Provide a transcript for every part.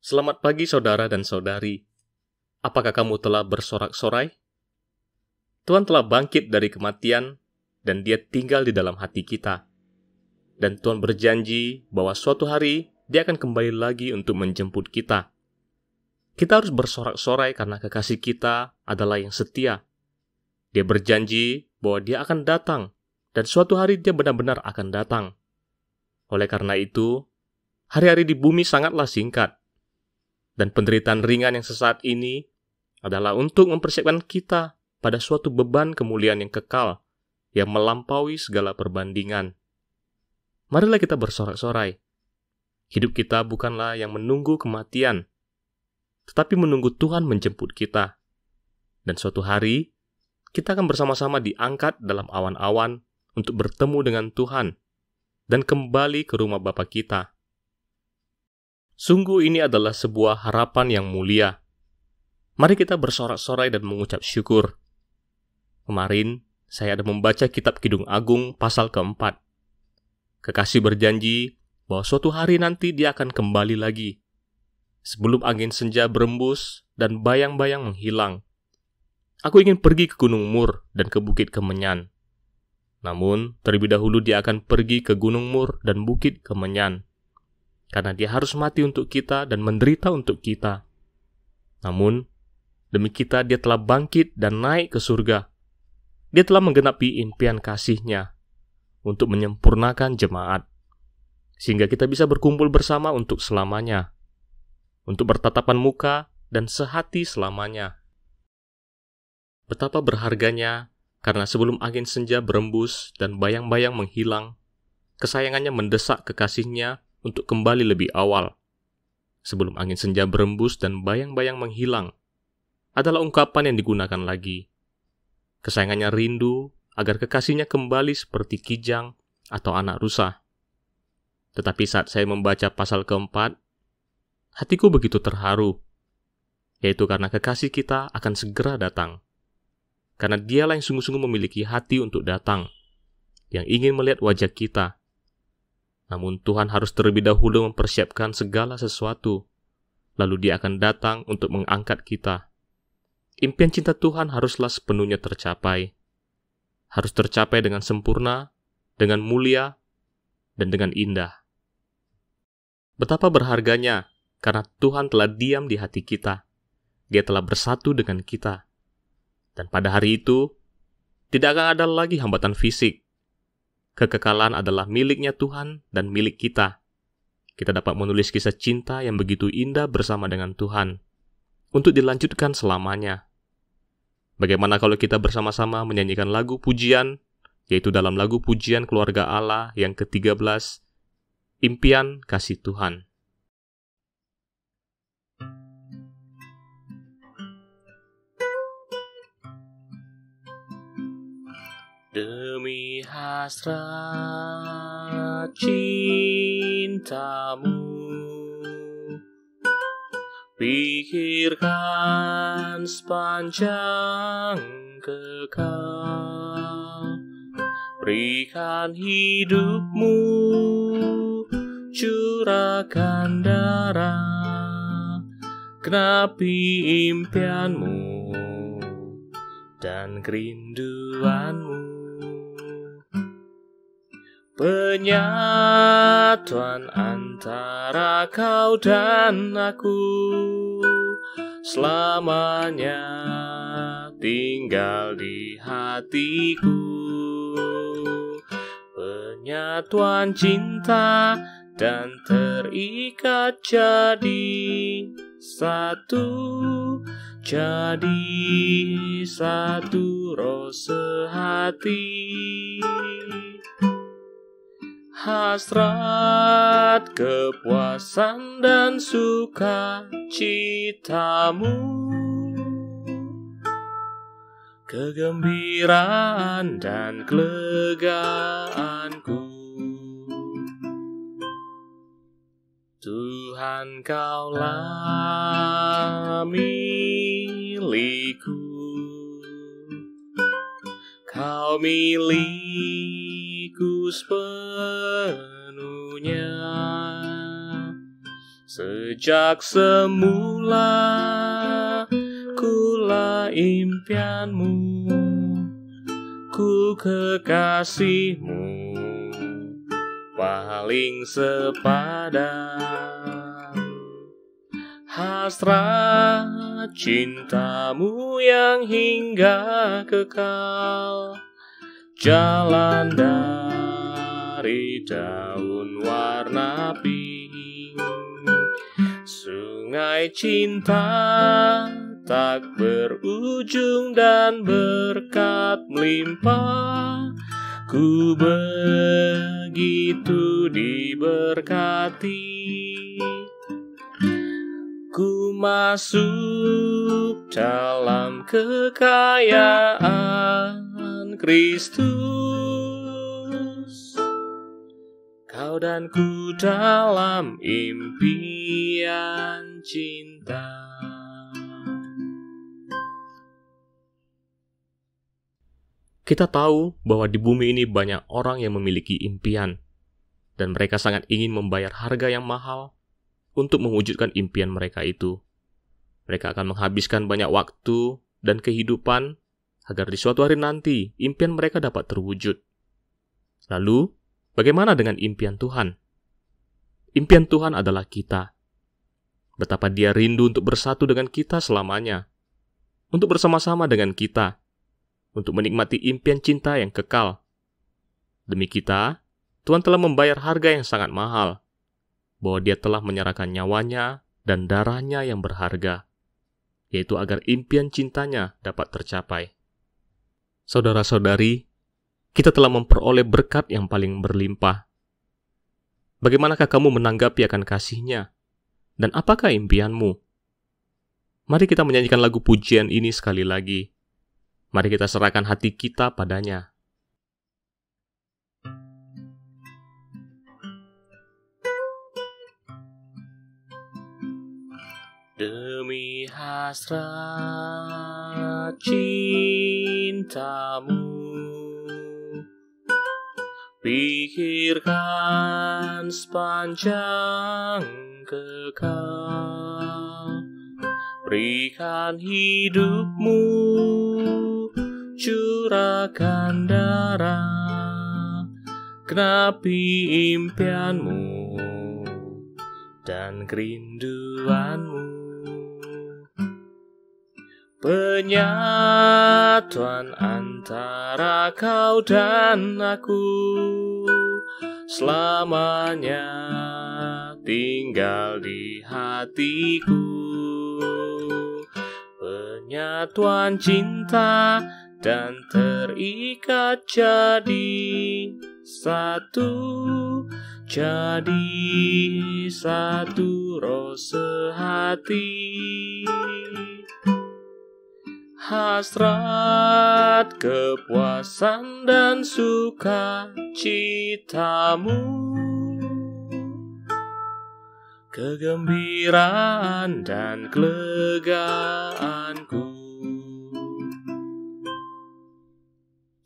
Selamat pagi saudara dan saudari. Apakah kamu telah bersorak-sorai? Tuhan telah bangkit dari kematian dan Dia tinggal di dalam hati kita. Dan Tuhan berjanji bahwa suatu hari Dia akan kembali lagi untuk menjemput kita. Kita harus bersorak-sorai karena kekasih kita adalah yang setia. Dia berjanji bahwa Dia akan datang dan suatu hari Dia benar-benar akan datang. Oleh karena itu, hari-hari di bumi sangatlah singkat. Dan penderitaan ringan yang sesaat ini adalah untuk mempersiapkan kita pada suatu beban kemuliaan yang kekal, yang melampaui segala perbandingan. Marilah kita bersorak-sorai. Hidup kita bukanlah yang menunggu kematian, tetapi menunggu Tuhan menjemput kita. Dan suatu hari, kita akan bersama-sama diangkat dalam awan-awan untuk bertemu dengan Tuhan dan kembali ke rumah Bapa kita. Sungguh ini adalah sebuah harapan yang mulia. Mari kita bersorak-sorai dan mengucap syukur. Kemarin, saya ada membaca kitab Kidung Agung pasal keempat. Kekasih berjanji bahwa suatu hari nanti dia akan kembali lagi. Sebelum angin senja berembus dan bayang-bayang menghilang. Aku ingin pergi ke Gunung Mur dan ke Bukit Kemenyan. Namun, terlebih dahulu dia akan pergi ke Gunung Mur dan Bukit Kemenyan. Karena dia harus mati untuk kita dan menderita untuk kita. Namun, demi kita dia telah bangkit dan naik ke surga. Dia telah menggenapi impian kasih-Nya untuk menyempurnakan jemaat. Sehingga kita bisa berkumpul bersama untuk selamanya. Untuk bertatapan muka dan sehati selamanya. Betapa berharganya, karena sebelum angin senja berembus dan bayang-bayang menghilang, kesayangannya mendesak kekasih-Nya untuk kembali lebih awal. Sebelum angin senja berembus dan bayang-bayang menghilang, adalah ungkapan yang digunakan lagi. Kesayangannya rindu agar kekasihnya kembali seperti kijang atau anak rusa. Tetapi saat saya membaca pasal keempat, hatiku begitu terharu, yaitu karena kekasih kita akan segera datang. Karena dialah yang sungguh-sungguh memiliki hati untuk datang, yang ingin melihat wajah kita. Namun Tuhan harus terlebih dahulu mempersiapkan segala sesuatu, lalu Dia akan datang untuk mengangkat kita. Impian cinta Tuhan haruslah sepenuhnya tercapai. Harus tercapai dengan sempurna, dengan mulia, dan dengan indah. Betapa berharganya, karena Tuhan telah diam di hati kita. Dia telah bersatu dengan kita. Dan pada hari itu, tidak akan ada lagi hambatan fisik. Kekekalan adalah miliknya Tuhan dan milik kita. Kita dapat menulis kisah cinta yang begitu indah bersama dengan Tuhan, untuk dilanjutkan selamanya. Bagaimana kalau kita bersama-sama menyanyikan lagu pujian, yaitu dalam lagu pujian keluarga Allah yang ke-13, Impian Kasih Tuhan. Demi hasrat cintamu, pikirkan sepanjang kekal. Berikan hidupmu, curahkan darah, genapi impianmu dan kerinduanmu. Penyatuan antara kau dan aku selamanya tinggal di hatiku. Penyatuan cinta dan terikat jadi satu, roh sehati. Hasrat kepuasan dan sukacitamu, kegembiraan dan kelegaanku. Tuhan, Kaulah milikku, Kau milikku sepenuhnya. Sejak semula kulah impianmu, ku kekasihmu paling sepadan. Hasrat cintamu yang hingga kekal, jalan dari daun warna pink. Sungai cinta tak berujung dan berkat melimpah. Ku begitu diberkati. Ku masuk dalam kekayaan Kristus. Kau dan ku dalam impian cinta. Kita tahu bahwa di bumi ini banyak orang yang memiliki impian, dan mereka sangat ingin membayar harga yang mahal untuk mewujudkan impian mereka itu. Mereka akan menghabiskan banyak waktu dan kehidupan agar di suatu hari nanti impian mereka dapat terwujud. Lalu, bagaimana dengan impian Tuhan? Impian Tuhan adalah kita. Betapa Dia rindu untuk bersatu dengan kita selamanya, untuk bersama-sama dengan kita, untuk menikmati impian cinta yang kekal. Demi kita, Tuhan telah membayar harga yang sangat mahal, bahwa Dia telah menyerahkan nyawanya dan darahnya yang berharga, yaitu agar impian cintanya dapat tercapai. Saudara-saudari, kita telah memperoleh berkat yang paling berlimpah. Bagaimanakah kamu menanggapi akan kasih-Nya? Dan apakah impianmu? Mari kita menyanyikan lagu pujian ini sekali lagi. Mari kita serahkan hati kita padanya. Demi hasrat cintamu, pikirkan sepanjang kekal. Berikan hidupmu, curahkan darah, genapi impianmu dan kerinduanmu. Penyatuan antara kau dan aku selamanya tinggal di hatiku. Penyatuan cinta dan terikat jadi satu, roh sehati. Hasrat kepuasan dan sukacitamu, kegembiraan dan kelegaanku.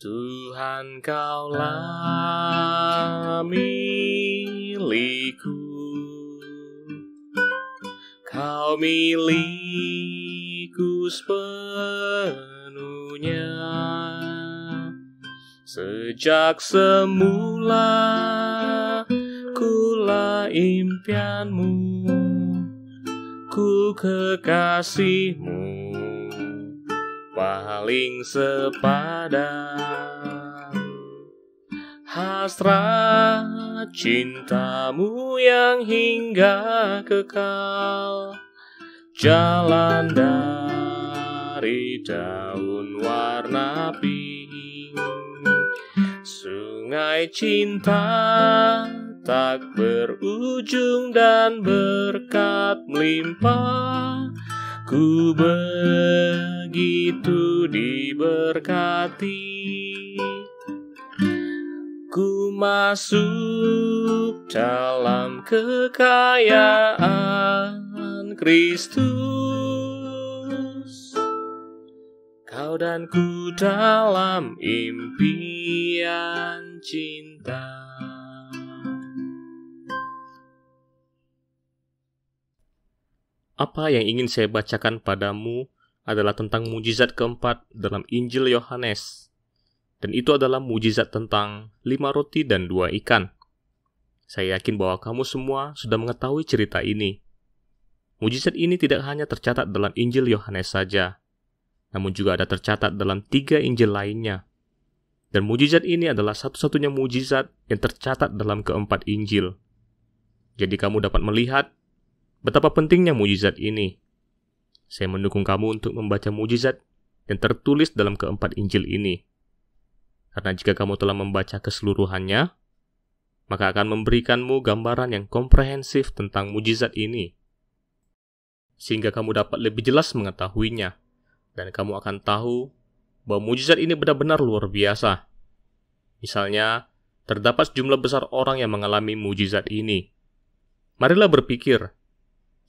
Tuhan, Kaulah milikku, Kau milikku sepenuhnya. Sejak semula kulah impianmu, ku kekasihmu paling sepadan. Hasrat cintamu yang hingga kekal, jalan dari daun warna pink. Sungai cinta tak berujung dan berkat melimpah. Ku begitu diberkati. Ku masuk dalam kekayaan Kristus. Kau dan ku dalam impian cinta. Apa yang ingin saya bacakan padamu adalah tentang mujizat keempat dalam Injil Yohanes. Dan itu adalah mujizat tentang 5 roti dan 2 ikan. Saya yakin bahwa kamu semua sudah mengetahui cerita ini. Mujizat ini tidak hanya tercatat dalam Injil Yohanes saja, namun juga ada tercatat dalam 3 Injil lainnya. Dan mujizat ini adalah satu-satunya mujizat yang tercatat dalam keempat Injil. Jadi kamu dapat melihat betapa pentingnya mujizat ini. Saya mendukung kamu untuk membaca mujizat yang tertulis dalam keempat Injil ini. Karena jika kamu telah membaca keseluruhannya, maka akan memberikanmu gambaran yang komprehensif tentang mujizat ini. Sehingga kamu dapat lebih jelas mengetahuinya, dan kamu akan tahu bahwa mujizat ini benar-benar luar biasa. Misalnya, terdapat sejumlah besar orang yang mengalami mujizat ini. Marilah berpikir,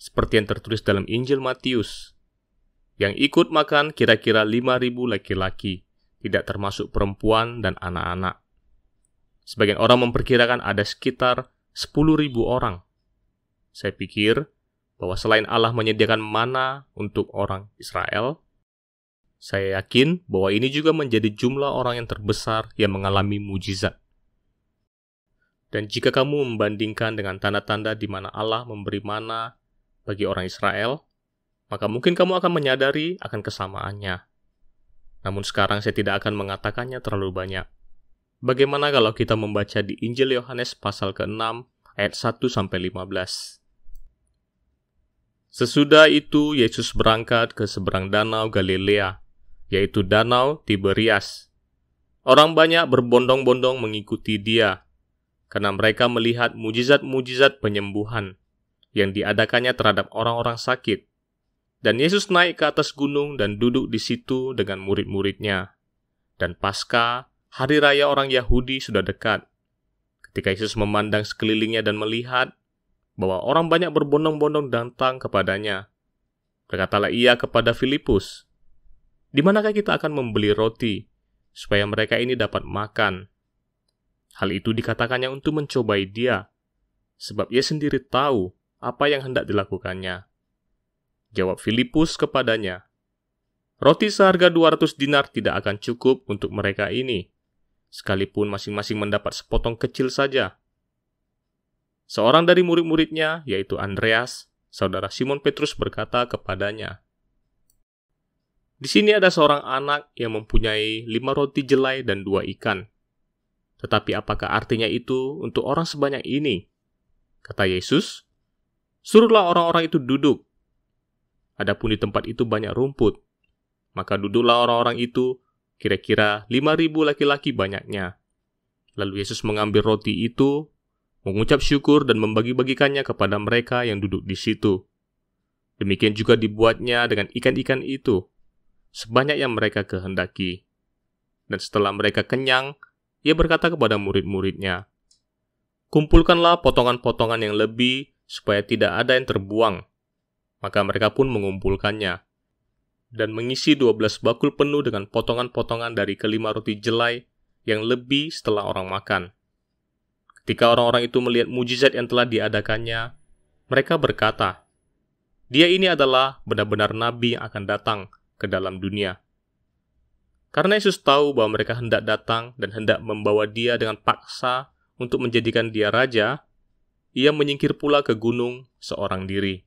seperti yang tertulis dalam Injil Matius. Yang ikut makan kira-kira 5.000 laki-laki, tidak termasuk perempuan dan anak-anak. Sebagian orang memperkirakan ada sekitar 10.000 orang. Saya pikir bahwa selain Allah menyediakan mana untuk orang Israel, saya yakin bahwa ini juga menjadi jumlah orang yang terbesar yang mengalami mujizat. Dan jika kamu membandingkan dengan tanda-tanda di mana Allah memberi mana bagi orang Israel, maka mungkin kamu akan menyadari akan kesamaannya. Namun sekarang saya tidak akan mengatakannya terlalu banyak. Bagaimana kalau kita membaca di Injil Yohanes pasal ke-6 ayat 1-15. Sesudah itu Yesus berangkat ke seberang danau Galilea, yaitu danau Tiberias. Orang banyak berbondong-bondong mengikuti dia, karena mereka melihat mujizat-mujizat penyembuhan yang diadakannya terhadap orang-orang sakit. Dan Yesus naik ke atas gunung dan duduk di situ dengan murid-muridnya. Dan Paskah, hari raya orang Yahudi, sudah dekat. Ketika Yesus memandang sekelilingnya dan melihat bahwa orang banyak berbondong-bondong datang kepadanya, berkatalah ia kepada Filipus, "Di manakah kita akan membeli roti, supaya mereka ini dapat makan?" Hal itu dikatakannya untuk mencobai dia, sebab ia sendiri tahu apa yang hendak dilakukannya. Jawab Filipus kepadanya, "Roti seharga 200 dinar tidak akan cukup untuk mereka ini, sekalipun masing-masing mendapat sepotong kecil saja." Seorang dari murid-muridnya, yaitu Andreas, saudara Simon Petrus, berkata kepadanya, "Di sini ada seorang anak yang mempunyai 5 roti jelai dan 2 ikan. Tetapi apakah artinya itu untuk orang sebanyak ini?" Kata Yesus, "Suruhlah orang-orang itu duduk." Adapun di tempat itu banyak rumput, maka duduklah orang-orang itu, kira-kira 5.000 laki-laki banyaknya. Lalu Yesus mengambil roti itu, mengucap syukur dan membagi-bagikannya kepada mereka yang duduk di situ. Demikian juga dibuatnya dengan ikan-ikan itu, sebanyak yang mereka kehendaki. Dan setelah mereka kenyang, ia berkata kepada murid-muridnya, "Kumpulkanlah potongan-potongan yang lebih, supaya tidak ada yang terbuang." Maka mereka pun mengumpulkannya, dan mengisi 12 bakul penuh dengan potongan-potongan dari ke-5 roti jelai yang lebih setelah orang makan. Ketika orang-orang itu melihat mujizat yang telah diadakannya, mereka berkata, "Dia ini adalah benar-benar nabi yang akan datang ke dalam dunia." Karena Yesus tahu bahwa mereka hendak datang dan hendak membawa dia dengan paksa untuk menjadikan dia raja, ia menyingkir pula ke gunung seorang diri.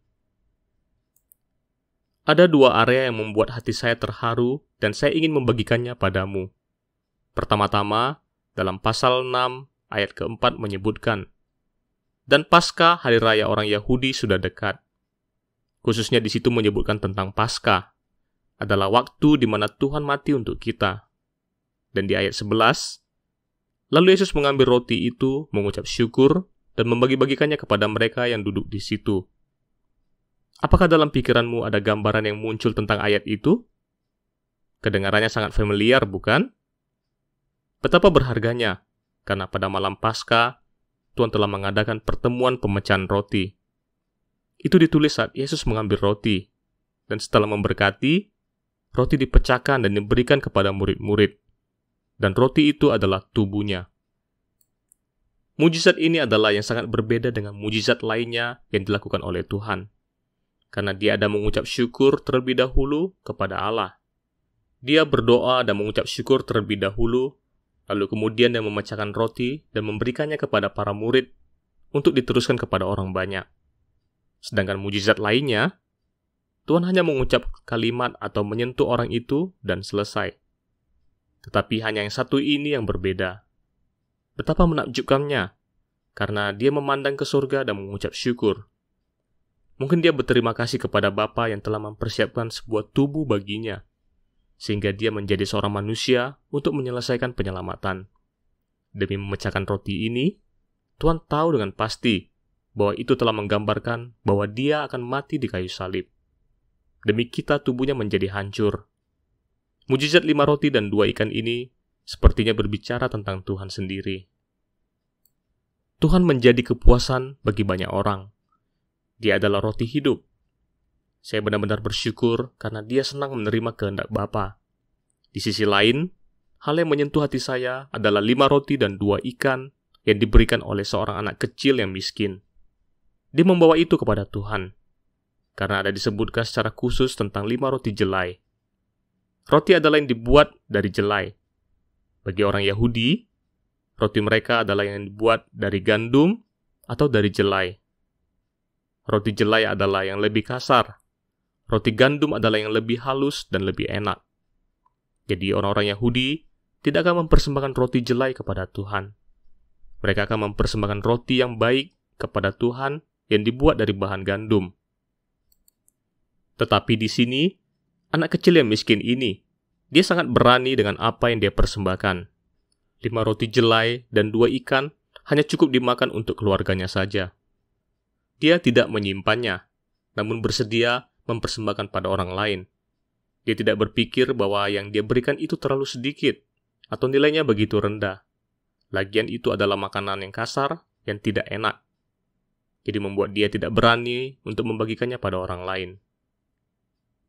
Ada 2 area yang membuat hati saya terharu dan saya ingin membagikannya padamu. Pertama-tama, dalam pasal 6 ayat ke-4 menyebutkan, "Dan Paskah, hari raya orang Yahudi, sudah dekat." Khususnya di situ menyebutkan tentang Paskah, adalah waktu di mana Tuhan mati untuk kita. Dan di ayat 11, lalu Yesus mengambil roti itu, mengucap syukur, dan membagi-bagikannya kepada mereka yang duduk di situ. Apakah dalam pikiranmu ada gambaran yang muncul tentang ayat itu? Kedengarannya sangat familiar, bukan? Betapa berharganya, karena pada malam Paskah, Tuhan telah mengadakan pertemuan pemecahan roti. Itu ditulis saat Yesus mengambil roti, dan setelah memberkati, roti dipecahkan dan diberikan kepada murid-murid, dan roti itu adalah tubuhnya. Mujizat ini adalah yang sangat berbeda dengan mujizat lainnya yang dilakukan oleh Tuhan. karena dia ada mengucap syukur terlebih dahulu kepada Allah. Dia berdoa dan mengucap syukur terlebih dahulu, lalu kemudian dia memecahkan roti dan memberikannya kepada para murid untuk diteruskan kepada orang banyak. Sedangkan mujizat lainnya, Tuhan hanya mengucap kalimat atau menyentuh orang itu dan selesai. Tetapi hanya yang satu ini yang berbeda. Betapa menakjubkannya, karena dia memandang ke surga dan mengucap syukur. Mungkin dia berterima kasih kepada Bapa yang telah mempersiapkan sebuah tubuh baginya, sehingga dia menjadi seorang manusia untuk menyelesaikan penyelamatan. Demi memecahkan roti ini, Tuhan tahu dengan pasti bahwa itu telah menggambarkan bahwa dia akan mati di kayu salib. Demi kita tubuhnya menjadi hancur. Mujizat 5 roti dan 2 ikan ini sepertinya berbicara tentang Tuhan sendiri. Tuhan menjadi kepuasan bagi banyak orang. Dia adalah roti hidup. Saya benar-benar bersyukur karena dia senang menerima kehendak Bapa. Di sisi lain, hal yang menyentuh hati saya adalah 5 roti dan 2 ikan yang diberikan oleh seorang anak kecil yang miskin. Dia membawa itu kepada Tuhan, karena ada disebutkan secara khusus tentang 5 roti jelai. Roti adalah yang dibuat dari jelai. Bagi orang Yahudi, roti mereka adalah yang dibuat dari gandum atau dari jelai. Roti jelai adalah yang lebih kasar. Roti gandum adalah yang lebih halus dan lebih enak. Jadi orang-orang Yahudi tidak akan mempersembahkan roti jelai kepada Tuhan. Mereka akan mempersembahkan roti yang baik kepada Tuhan yang dibuat dari bahan gandum. Tetapi di sini, anak kecil yang miskin ini, dia sangat berani dengan apa yang dia persembahkan. 5 roti jelai dan 2 ikan hanya cukup dimakan untuk keluarganya saja. Dia tidak menyimpannya, namun bersedia mempersembahkan pada orang lain. Dia tidak berpikir bahwa yang dia berikan itu terlalu sedikit, atau nilainya begitu rendah. Lagian itu adalah makanan yang kasar, yang tidak enak. Jadi membuat dia tidak berani untuk membagikannya pada orang lain.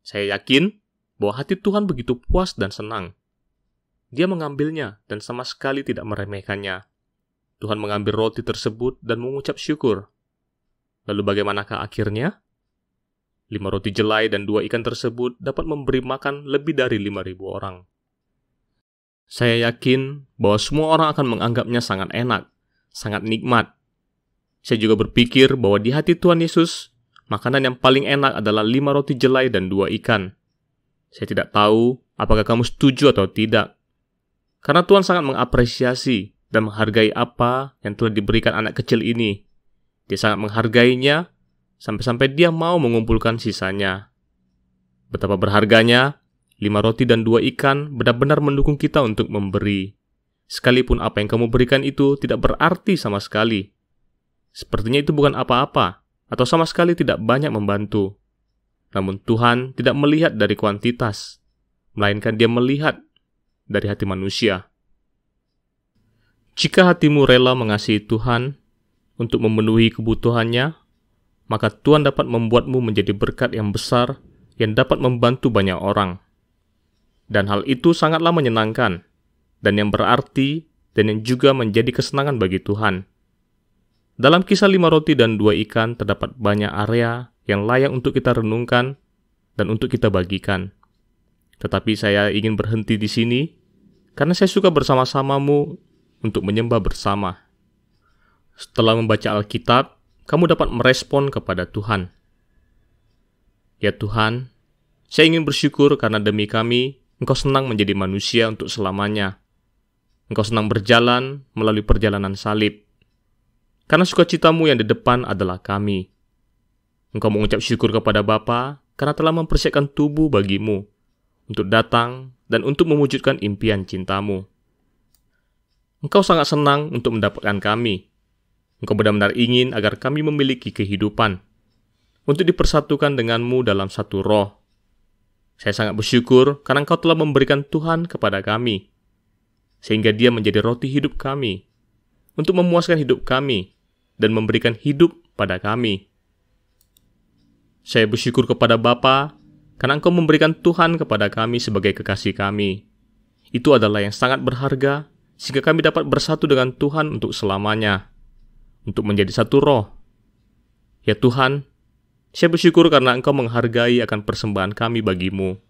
Saya yakin bahwa hati Tuhan begitu puas dan senang. Dia mengambilnya dan sama sekali tidak meremehkannya. Tuhan mengambil roti tersebut dan mengucap syukur. Lalu bagaimanakah akhirnya? 5 roti jelai dan 2 ikan tersebut dapat memberi makan lebih dari 5.000 orang. Saya yakin bahwa semua orang akan menganggapnya sangat enak, sangat nikmat. Saya juga berpikir bahwa di hati Tuhan Yesus, makanan yang paling enak adalah 5 roti jelai dan 2 ikan. Saya tidak tahu apakah kamu setuju atau tidak. Karena Tuhan sangat mengapresiasi dan menghargai apa yang telah diberikan anak kecil ini. Dia sangat menghargainya, sampai-sampai dia mau mengumpulkan sisanya. Betapa berharganya, 5 roti dan 2 ikan benar-benar mendukung kita untuk memberi. Sekalipun apa yang kamu berikan itu tidak berarti sama sekali. Sepertinya itu bukan apa-apa, atau sama sekali tidak banyak membantu. Namun Tuhan tidak melihat dari kuantitas, melainkan Dia melihat dari hati manusia. Jika hatimu rela mengasihi Tuhan untuk memenuhi kebutuhannya, maka Tuhan dapat membuatmu menjadi berkat yang besar yang dapat membantu banyak orang. Dan hal itu sangatlah menyenangkan, dan yang berarti, dan yang juga menjadi kesenangan bagi Tuhan. Dalam kisah 5 roti dan 2 ikan terdapat banyak area yang layak untuk kita renungkan dan untuk kita bagikan. Tetapi saya ingin berhenti di sini, karena saya suka bersama-samamu untuk menyembah bersama. Setelah membaca Alkitab, kamu dapat merespon kepada Tuhan. Ya Tuhan, saya ingin bersyukur karena demi kami, Engkau senang menjadi manusia untuk selamanya. Engkau senang berjalan melalui perjalanan salib. Karena sukacitamu yang di depan adalah kami. Engkau mengucap syukur kepada Bapa karena telah mempersiapkan tubuh bagimu untuk datang dan untuk mewujudkan impian cintamu. Engkau sangat senang untuk mendapatkan kami. Engkau benar-benar ingin agar kami memiliki kehidupan untuk dipersatukan denganmu dalam satu roh. Saya sangat bersyukur karena Engkau telah memberikan Tuhan kepada kami, sehingga Dia menjadi roti hidup kami, untuk memuaskan hidup kami dan memberikan hidup pada kami. Saya bersyukur kepada Bapa karena Engkau memberikan Tuhan kepada kami sebagai kekasih kami. Itu adalah yang sangat berharga, sehingga kami dapat bersatu dengan Tuhan untuk selamanya, untuk menjadi satu roh. Ya Tuhan, Saya bersyukur karena Engkau menghargai akan persembahan kami bagimu.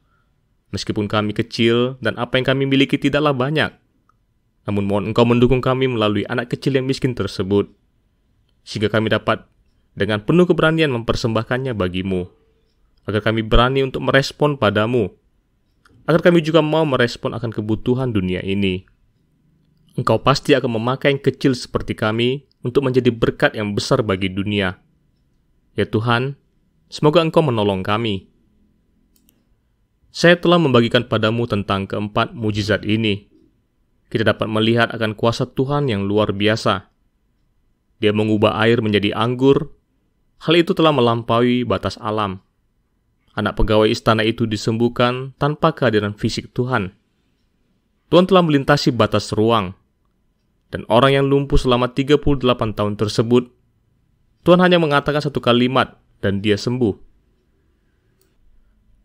Meskipun kami kecil dan apa yang kami miliki tidaklah banyak, namun mohon Engkau mendukung kami melalui anak kecil yang miskin tersebut, sehingga kami dapat dengan penuh keberanian mempersembahkannya bagimu, agar kami berani untuk merespon padamu, agar kami juga mau merespon akan kebutuhan dunia ini. Engkau pasti akan memakai yang kecil seperti kami untuk menjadi berkat yang besar bagi dunia. Ya Tuhan, semoga Engkau menolong kami. Saya telah membagikan padamu tentang keempat mujizat ini. Kita dapat melihat akan kuasa Tuhan yang luar biasa. Dia mengubah air menjadi anggur. Hal itu telah melampaui batas alam. Anak pegawai istana itu disembuhkan tanpa kehadiran fisik Tuhan. Tuhan telah melintasi batas ruang. Dan orang yang lumpuh selama 38 tahun tersebut, Tuhan hanya mengatakan satu kalimat dan dia sembuh.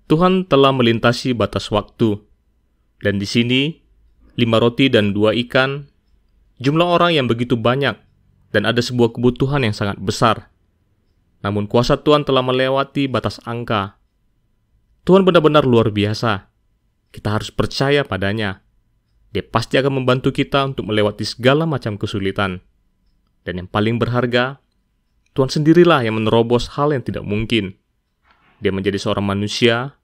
Tuhan telah melintasi batas waktu. Dan di sini, 5 roti dan 2 ikan, jumlah orang yang begitu banyak, dan ada sebuah kebutuhan yang sangat besar. Namun kuasa Tuhan telah melewati batas angka. Tuhan benar-benar luar biasa. Kita harus percaya padanya. Dia pasti akan membantu kita untuk melewati segala macam kesulitan. Dan yang paling berharga, Tuhan sendirilah yang menerobos hal yang tidak mungkin. Dia menjadi seorang manusia,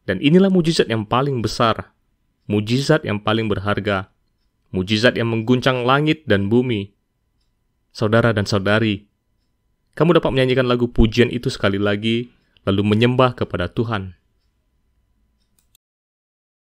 dan inilah mujizat yang paling besar, mujizat yang paling berharga, mujizat yang mengguncang langit dan bumi. Saudara dan saudari, kamu dapat menyanyikan lagu pujian itu sekali lagi, lalu menyembah kepada Tuhan.